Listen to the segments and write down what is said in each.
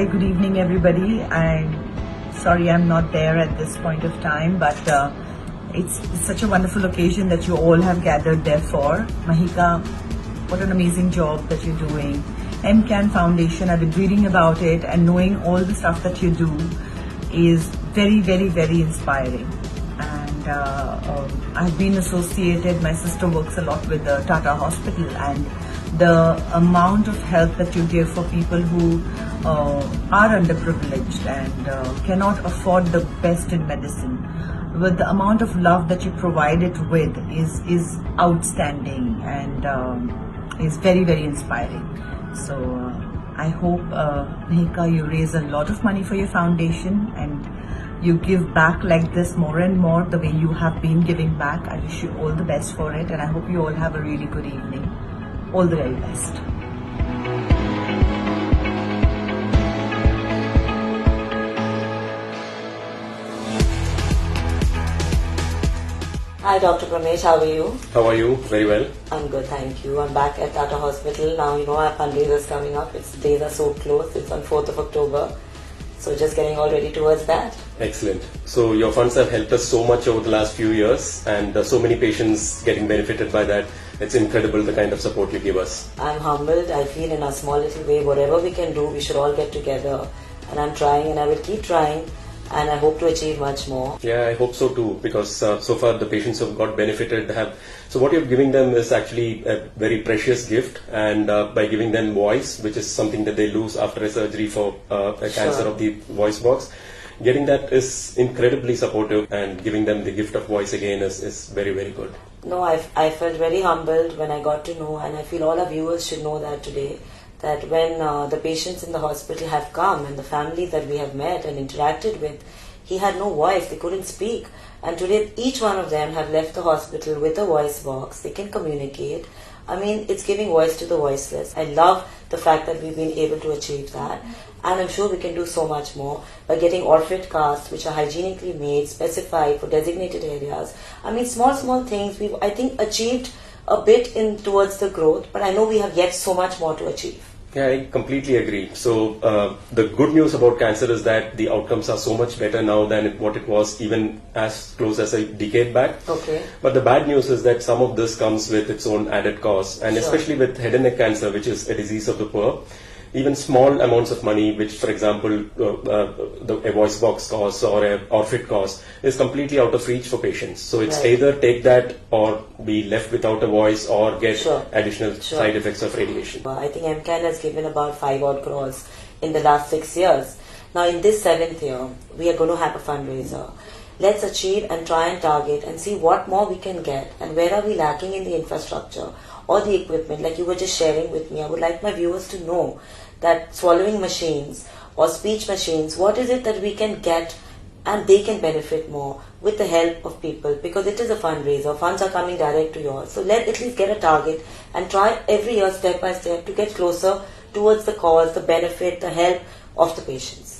good evening everybody. I'm sorry I'm not there at this point of time, but it's such a wonderful occasion that you all have gathered there for. Mahika, what an amazing job that you're doing. Mcan Foundation, I've been reading about it and knowing all the stuff that you do is very, very, very inspiring. And I've been associated, my sister works a lot with the Tata Hospital, and the amount of help that you give for people who are underprivileged and cannot afford the best in medicine, with the amount of love that you provide it with is outstanding and is very, very inspiring. So I hope, Mahika, you raise a lot of money for your foundation and you give back like this more and more the way you have been giving back. I wish you all the best for it, and I hope you all have a really good evening. All the very best. Hi Dr. Pramesh, how are you? How are you? Very well. I'm good, thank you. I'm back at Tata Hospital. Now, our fundraiser is coming up. Its days are so close. It's on 4th of October. So just getting all ready towards that. Excellent. So your funds have helped us so much over the last few years, and so many patients getting benefited by that. It's incredible the kind of support you give us. I'm humbled. I feel in a small little way, whatever we can do, we should all get together. And I'm trying and I will keep trying. And I hope to achieve much more. Yeah, I hope so too, because so far the patients who have got benefited have. So what you're giving them is actually a very precious gift, and by giving them voice, which is something that they lose after a surgery for a cancer of the voice box, getting that is incredibly supportive, and giving them the gift of voice again is very, very good. No, I felt very humbled when I got to know, and I feel all our viewers should know that today, that when the patients in the hospital have come and the families that we have met and interacted with, he had no voice, they couldn't speak. And today each one of them have left the hospital with a voice box, they can communicate. I mean, it's giving voice to the voiceless. I love the fact that we've been able to achieve that. And I'm sure we can do so much more by getting orphan casts which are hygienically made, specified for designated areas. I mean, small things we've, I think, achieved a bit in towards the growth, but I know we have yet so much more to achieve. Yeah, I completely agree. So the good news about cancer is that the outcomes are so much better now than what it was even as close as a decade back. Okay. But the bad news is that some of this comes with its own added costs, and especially with head and neck cancer, which is a disease of the poor. Even small amounts of money, which, for example, a voice box cost or a orphan cost, is completely out of reach for patients. So it's either take that or be left without a voice or get additional side effects of radiation. I think Mcan has given about 5 odd crores in the last 6 years. Now in this 7th year, we are going to have a fundraiser. Let's achieve and try and target and see what more we can get and where are we lacking in the infrastructure or the equipment, like you were just sharing with me. I would like my viewers to know that swallowing machines or speech machines, what is it that we can get and they can benefit more with the help of people, because it is a fundraiser, funds are coming direct to yours. So let at least get a target and try every year step by step to get closer towards the cause, the benefit, the help of the patients.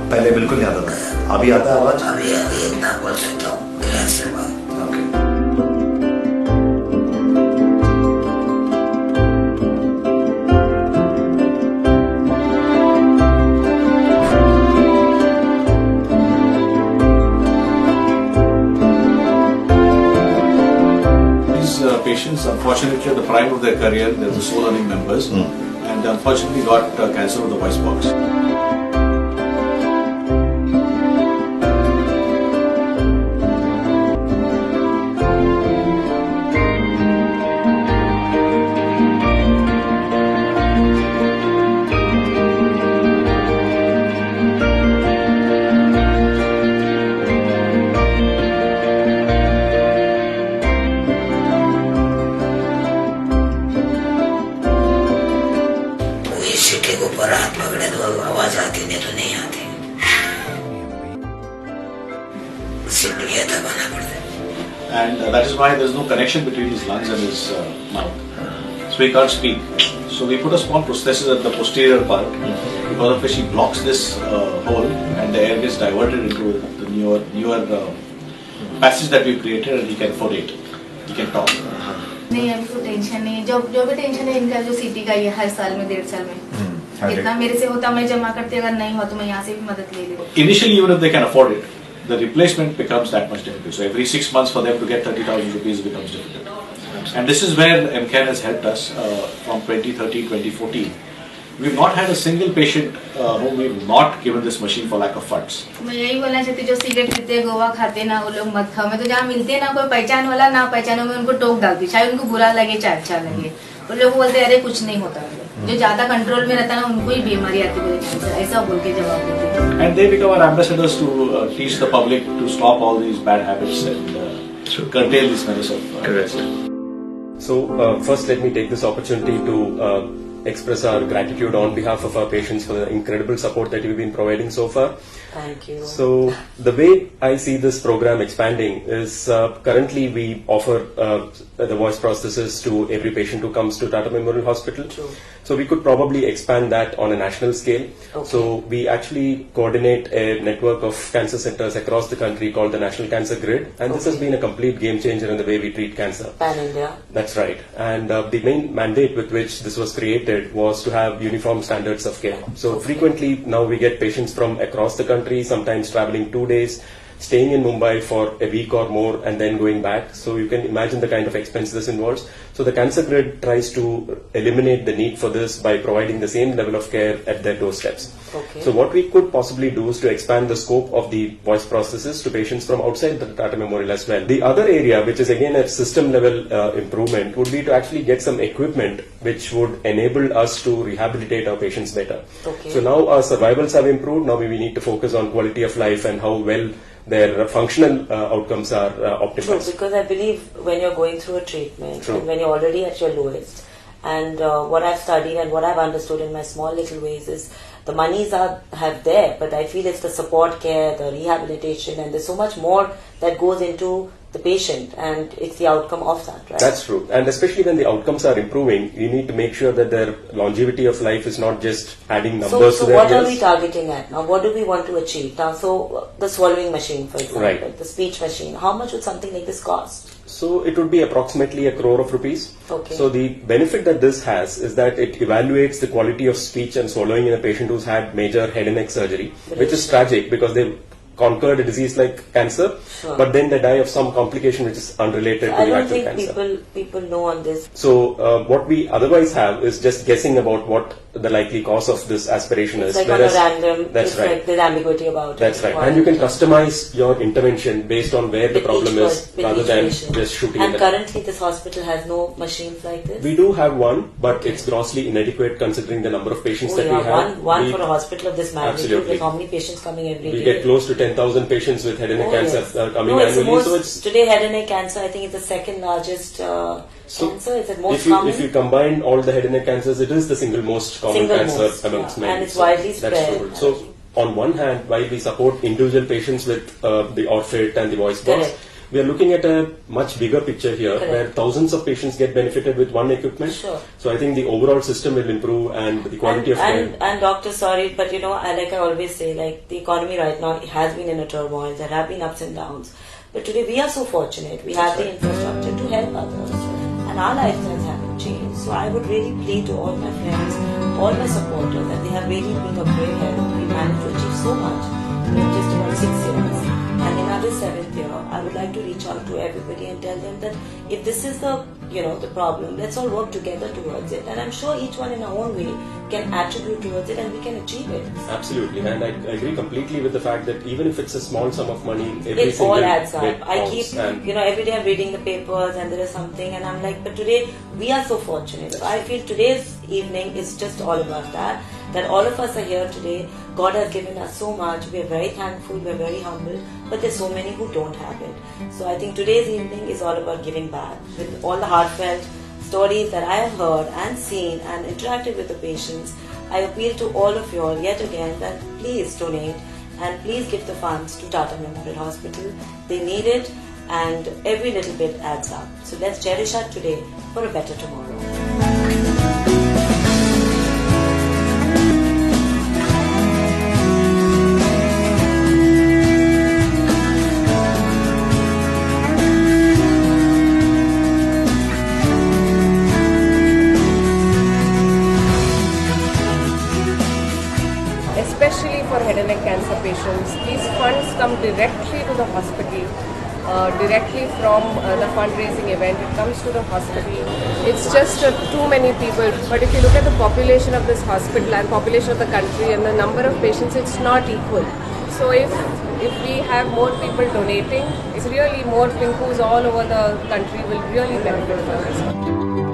पहले बिल्कुल याद आता था, अभी आता है आवाज? अभी इतना बोल सकता हूँ क्लास के बाद। These patients, unfortunately, at the prime of their career, they're the sole earning members, and unfortunately got cancer of the voice box. and that is why there is no connection between his lungs and his mouth. So he can't speak. So we put a small prosthesis at the posterior part, because of which he blocks this hole, and the air gets diverted into the newer passage that we created, and he can phonate. He can talk. नहीं अभी कोई tension नहीं है. जो भी tension है इनका जो सीटी का ये हर साल में 1.5 साल में इतना मेरे से होता मैं जमा करती, अगर नहीं हुआ तो मैं यहाँ से भी मदद ले लेती. Initially, even if they can afford it, the replacement becomes that much difficult. So every 6 months for them to get 30,000 rupees becomes difficult. And this is where Mcan has helped us from 2013, 2014. We've not had a single patient whom we've not given this machine for lack of funds. मैं यही बोलना चाहती जो cigarette पीते गोवा खाते ना वो लोग मत खाओ. मैं तो जहाँ मिलते ना कोई पहचान वाला ना पहचानो मैं उनको टोक डालती, चाहे उनको बुरा लगे चाहे अच्छा लगे. वो लोग बोलते अरे कुछ नहीं होता. जो ज्यादा कंट्रोल में रहता है ना उनको ही बीमारी आती है कैंसर, ऐसा बोल के जवाब देते. And they become our ambassadors to teach the public to stop all these bad habits and curtail this menace of cancer. So first let me take this opportunity to express our gratitude on behalf of our patients for the incredible support that you've been providing so far. Thank you. So the way I see this program expanding is currently we offer the voice prosthesis to every patient who comes to Tata Memorial Hospital. True. So we could probably expand that on a national scale. Okay. So we actually coordinate a network of cancer centers across the country called the National Cancer Grid, and this has been a complete game changer in the way we treat cancer. Pan-India. That's right. And the main mandate with which this was created was to have uniform standards of care. So frequently now we get patients from across the country, sometimes traveling 2 days, staying in Mumbai for a week or more and then going back. So you can imagine the kind of expense this involves. So the Cancer Grid tries to eliminate the need for this by providing the same level of care at their doorsteps. Okay. So what we could possibly do is to expand the scope of the voice prosthesis to patients from outside the Tata Memorial as well. The other area, which is again a system level improvement, would be to actually get some equipment which would enable us to rehabilitate our patients better. Okay. So now our survivals have improved. Now we need to focus on quality of life and how well their functional outcomes are optimized. True, because I believe when you're going through a treatment, True. and when you're already at your lowest, and what I've studied and what I've understood in my small little ways is the monies have there, but I feel it's the support care, the rehabilitation, and there's so much more that goes into the patient, and it's the outcome of that, right? That's true. And especially when the outcomes are improving, you need to make sure that their longevity of life is not just adding numbers to So their what years. are we targeting at now? What do we want to achieve now? So the swallowing machine, for example, Right. the speech machine, how much would something like this cost? So it would be approximately 1 crore of rupees. Okay. So the benefit that this has is that it evaluates the quality of speech and swallowing in a patient who's had major head and neck surgery, which is tragic because they've conquered a disease like cancer, Sure. but then they die of some complication which is unrelated to I the don't actual think cancer. people know on this. So what we otherwise have is just guessing about what the likely cause of this aspiration It's is. like on a random, That's it's right. like there's ambiguity about it. That's right. Why? And you can customize your intervention based on where the With problem each is with rather each than patient. just shooting And it. currently this hospital has no machines like this? We do have one, but it's grossly inadequate considering the number of patients Oh that yeah, we have. one for a hospital of this magnitude, Absolutely. with how many patients coming every We day? get close to 10,000 patients with head and neck Oh, cancer yes. coming No, it's the annually. most, So it's today head and neck cancer, I think it's the second largest cancer. Is it most common? if you combine all the head and neck cancers, it is the single most common Single cancer most, amongst yeah. men. And it's widely That's spread. true. So on one hand, while we support individual patients with the ORFIT and the voice box, Correct. we are looking at a much bigger picture here, Correct. where thousands of patients get benefited with one equipment. Sure. So I think the overall system will improve and the quality of care. And doctor, sorry, but you know, like I always say, like the economy right now has been in a turmoil. There have been ups and downs. But today we are so fortunate. We have the infrastructure to help others. And our lifestyles haven't changed. So I would really plead to all my friends, all my supporters, that they have really been of great help. We managed to achieve so much in just about 6 years. And in another 7th year, I would like to reach out to everybody and tell them that if this is the problem, let's all work together towards it. And I'm sure each one in our own way can attribute towards it and we can achieve it. Absolutely, and I agree completely with the fact that even if it's a small sum of money, every It single all adds up. bit I counts. keep, And every day I'm reading the papers and there is something and I'm like, but today we are so fortunate. So I feel today's evening is just all about that all of us are here today. God has given us so much. We are very thankful, we are very humble, but there's so many who don't have it. So I think today's evening is all about giving back with all the heartfelt stories that I have heard and seen and interacted with the patients. I appeal to all of you all yet again that please donate and please give the funds to Tata Memorial Hospital. They need it. and every little bit adds up. So let's cherish our today for a better tomorrow. Especially for head and neck cancer patients, these funds come directly to the hospital, directly from the fundraising event. It comes to the hospital. It's just too many people. But if you look at the population of this hospital and population of the country and the number of patients, it's not equal. So if we have more people donating, it's really more pinkus all over the country will really benefit from this.